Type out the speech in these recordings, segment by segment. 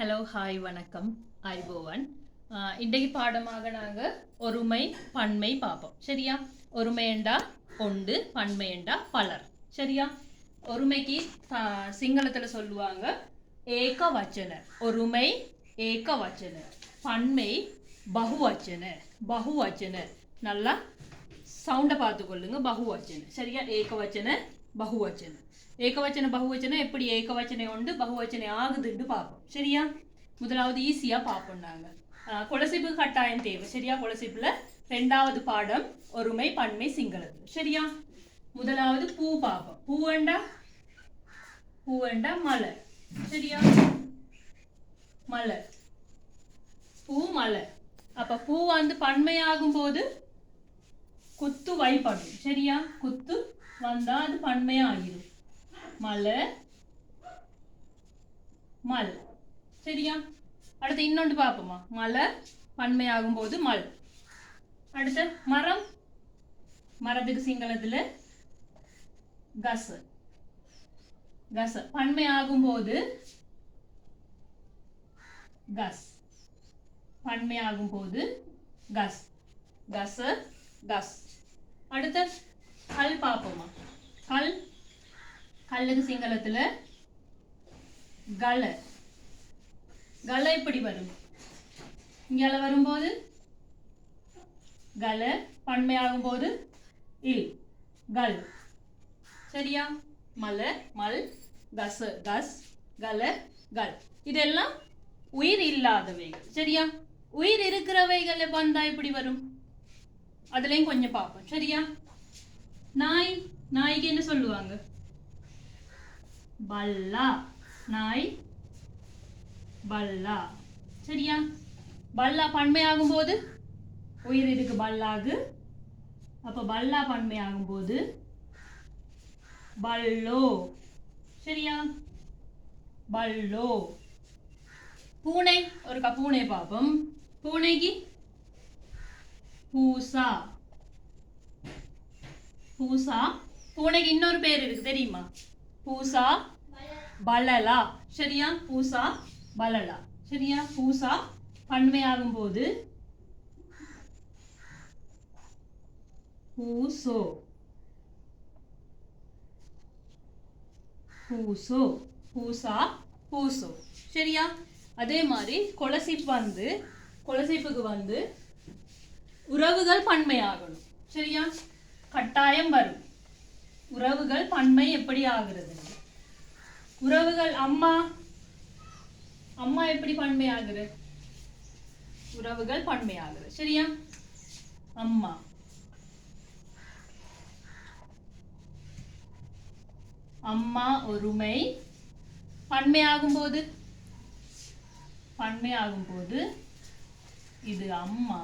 Hello hi வணக்கம் ஐபோவன். இன்றைக்கு பாடமாக நாங்கள் ஒருமை பன்மை பார்ப்போம். சரியா? ஒருமையண்டா ஒன்று, பன்மையண்டா பலர். சரியா? ஒருமைக்கு சிங்களத்தில் சொல்லுவாங்க ஏக வச்சன. ஒருமை ஏக வச்சன, பன்மை பகுவச்சன. பகுவச்சன நல்லா சவுண்டை பார்த்துக்கொள்ளுங்க. பகுவச்சன. சரியா? ஏகவச்சன பகுவச்சன. ஏகவச்சன பகுவச்சன எப்படி ஏகவச்சனை உண்டு பகுவச்சனை ஆகுதுன்னு பார்ப்போம். சரியா? முதலாவது ஈஸியாக பார்ப்போம். நாங்கள் கொலசிப்பு கட்டாயம் தேவை. சரியா? கொலசிப்பில் ரெண்டாவது பாடம் ஒருமை பன்மை சிங்களத்தில். சரியா? முதலாவது பூ பார்ப்போம். பூவண்டா மலர். சரியா? மலர், பூ மலர். அப்ப பூ வந்து பன்மையாகும் போது குத்து வைப்படும். சரியா? குத்து வந்தா அது பன்மையாகிடும். மலர் மல். சரியா? அடுத்து இன்னொன்று பார்ப்போமா? மலர் பன்மையாகும் போது மல். அடுத்து மரம். மரத்துக்கு சிங்களத்தில் கச. கச பன்மையாகும் போது கஸ். பன்மையாகும் போது கஸ். கச கஸ். அடுத்து கல் பார்ப்போமா? கல். கல்லுக்கு சிங்களத்தில் கல. கல எப்படி வரும்? இங்கால வரும்போது கல, பன்மையாகும் போது இல் கல். சரியா? மலர் மல், கச கஸ், கல கல். இதெல்லாம் உயிர் இல்லாதவைகள். சரியா? உயிர் இருக்கிறவைகள் வந்தா எப்படி வரும்? அதுலயும் கொஞ்சம் பார்ப்போம். சரியா? நாய். நாய்க்கு என்ன சொல்லுவாங்க? பல்லா. நாய் பல்லா. சரியா? பல்லா பன்மையாகும் போது உயிர் இருக்கு பல்லாகு. அப்ப பல்லா பன்மையாகும் போது பல்லோ. சரியா? பல்லோ. பூனை. ஒரு பூனை பார்ப்போம். பூனைக்கு பூசா. பூசா. பூனைக்கு இன்னொரு பேர் இருக்கு தெரியுமா? பூசா பலலா. சரியா? பூசா பலலா. சரியா? பூசா பன்மையாகும் போது பூசோ. பூசோ. பூசா பூசோ. சரியா? அதே மாதிரி கொலசிப்புக்கு வந்து உறவுகள் பன்மையாகணும். சரியா? கட்டாயம் வரும். உறவுகள் பன்மை எப்படி ஆகிறது? உறவுகள் அம்மா. அம்மா எப்படி பன்மை ஆகுது? உறவுகள் பன்மை ஆகுது. சரியா? அம்மா. அம்மா ஒருமை. பன்மையாகும் போது இது அம்மா,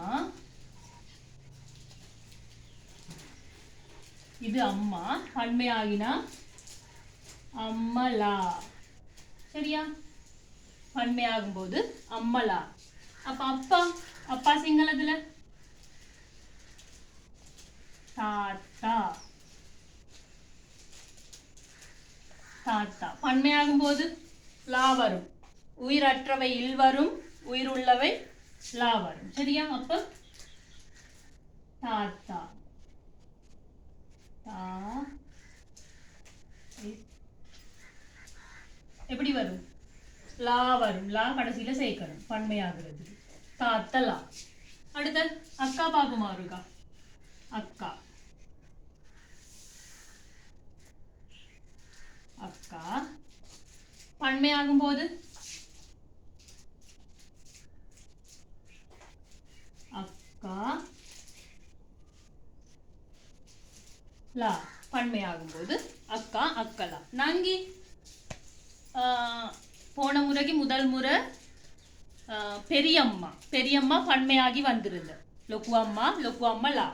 இது அம்மா. பன்மையாகினா அம்மலா. சரியா? பன்மையாகும் போது அம்மலா. அப்ப அப்பா. அப்பா சிங்களத்துல தாத்தா. தாத்தா பன்மையாகும் போது லா வரும். உயிரற்றவை இல் வரும், உயிர் உள்ளவை லா வரும். சரியா? அப்ப தாத்தா. எப்படி வரும்? லா வரும். லா கடைசியில சேர்க்கணும் பன்மையாகிறது. தாத்தலா. அடுத்த அக்கா பாப்பமா இருக்கா? அக்கா. அக்கா பன்மையாகும் போது அக்கா லா. பன்மையாகும் போது அக்கா அக்கலா. நங்கி. போன முறைக்கு முதல் முறை பெரியம்மா. பெரியம்மா பன்மையாகி வந்திருந்த லொக்கு அம்மா, லொக்கு அம்மா லா.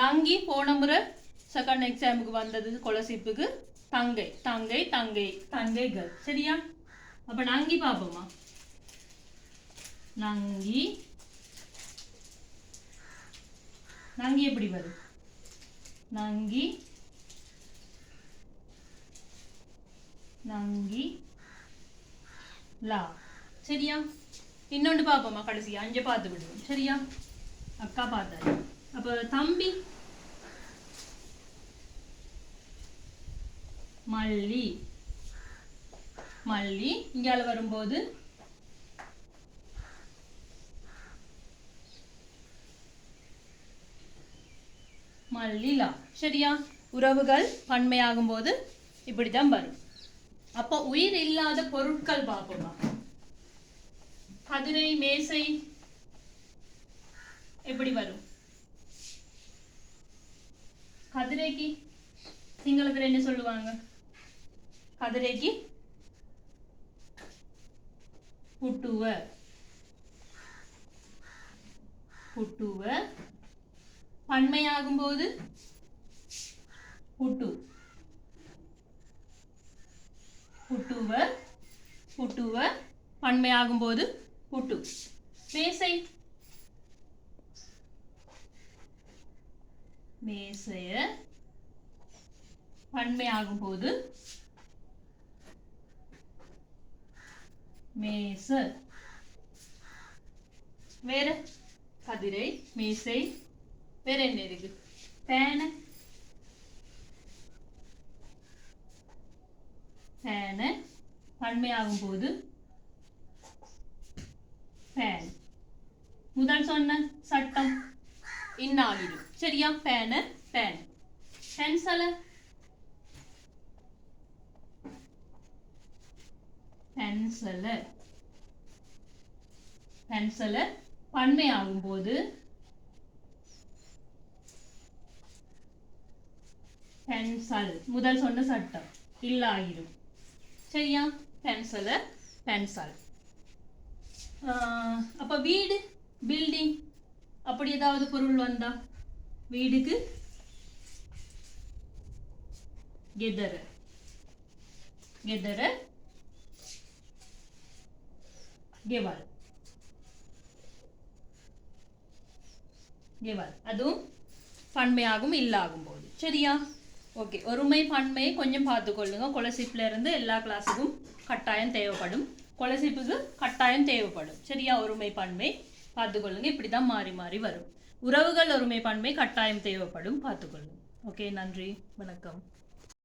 நங்கி போன முறை செகண்ட் எக்ஸாமுக்கு வந்தது கொலசிப்புக்கு தங்கை. தங்கை தங்கை தங்கைகள். சரியா? அப்ப நங்கி பாப்போமா? நங்கி. நங்கி எப்படி வரும்? நங்கி நங்கி லா. சரியா? இன்னொன்று பார்ப்போமா கடைசியா? 5 பார்த்து விடுவோம். சரியா? அக்கா பார்த்தாரு. அப்போ தம்பி மல்லி மல்லி இங்கால வரும்போது மல்லிலா. சரியா? உறவுகள் பன்மையாகும் போது இப்படிதான் வரும். அப்போ உயிர் இல்லாத பொருட்கள் பார்ப்போமா? கதிரை, மேசை எப்படி வரும்? கதிரைக்கு சிங்களத்தில் என்ன சொல்லுவாங்க? கதிரைக்கு புட்டுவ. புட்டுவ. பன்மையாகும் போது புட்டு. புட்டுவ. புட்டுவ. பன்மையாகும் போது புட்டு. மேசை. மேசைய. பன்மையாகும் போது மேச. வேற கதிரை, மேசை, வேற என்ன இருக்கு? பேனை. பேனை பன்மையாகும் போது பேன். முதல் சொன்ன சட்டம் இன்னாகிடும். சரியா? பேனை பேன். பென்சில. பென்சில. பென்சில பன்மையாகும் போது பென்சல். முதல் சொன்ன சட்டம் இல்லாகிடும். சரியா? பென்சில பென்சல். அப்ப வீடு, பில்டிங் அப்படி ஏதாவது பொருள் வந்தா வீடுக்கு ಗೆದರ. ಗೆದರ ಗೆವಲ್. ಗೆவல் அதுவும் பன்மையாகும் இல்லாகும் போது. சரியா? ஓகே. ஒருமை பன்மையை கொஞ்சம் பார்த்துக்கொள்ளுங்க. கொலசிப்பில் இருந்து எல்லா கிளாஸுக்கும் கட்டாயம் தேவைப்படும். கொலசிப்புக்கு கட்டாயம் தேவைப்படும். சரியா? ஒருமை பன்மை பார்த்துக்கொள்ளுங்க. இப்படி தான் மாறி மாறி வரும். உறவுகள் ஒருமை பன்மை கட்டாயம் தேவைப்படும். பார்த்துக்கொள்ளுங்க. ஓகே. நன்றி. வணக்கம்.